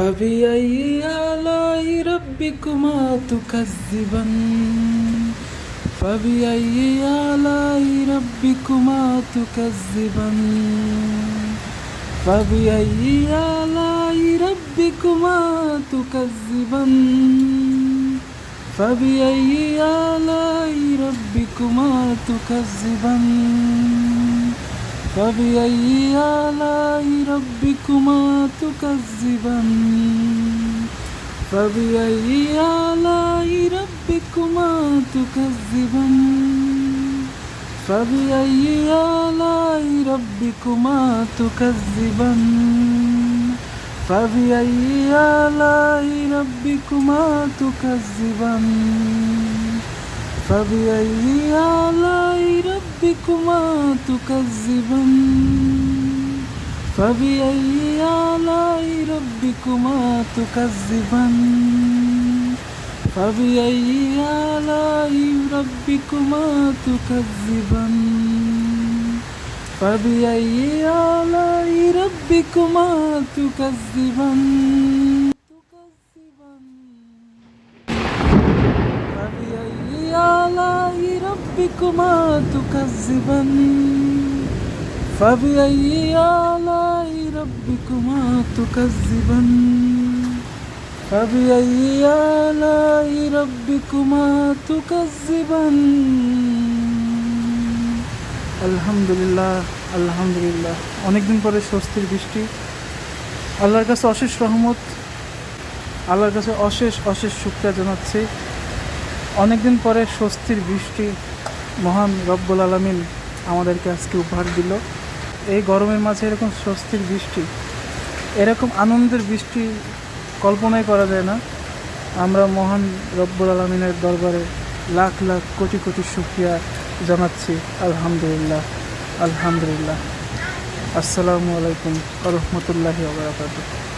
فبأي آلاء ربكما تكذبان فبأي آلاء ربكما تكذبان فبأي آلاء ربكما تكذبان فبأي آلاء ربكما تكذبان فبأي آلاء ربكما تكذبان فبأي آلاء ربكما تكذبان فبأي آلاء ربكما تكذبان فبأي آلاء ربكما تكذبان فبأي آلاء ربكما تكذبان فبأي آلاء ربكما تكذبان فبأي آلاء ربكما تكذبان فبأي آلاء ربكما تكذبان فبأي آلاء ربكما تكذبان فبأي آلاء ربكما تكذبان فبأي آلاء ربكما تكذبان আলহামদুলিল্লাহ আলহামদুলিল্লাহ, অনেকদিন পরে স্বস্তির বৃষ্টি। আল্লাহর কাছে অশেষ রহমত, আল্লাহর কাছে অশেষ অশেষ শুকরিয়া জানাচ্ছি। অনেকদিন পরে স্বস্তির বৃষ্টি মহান রব্বুল আলামিন আমাদেরকে আজকে উপহার দিল। এই গরমের মাঝে এরকম স্বস্তির বৃষ্টি, এরকম আনন্দের বৃষ্টি কল্পনাই করা যায় না। আমরা মহান রব্বুল আলামিনের দরবারে লাখ লাখ কোটি কোটি শুকরিয়া জানাচ্ছি। আলহামদুলিল্লাহ আলহামদুলিল্লাহ। আসসালামু আলাইকুম ওয়া রাহমাতুল্লাহি ওয়া বারাকাতুহু।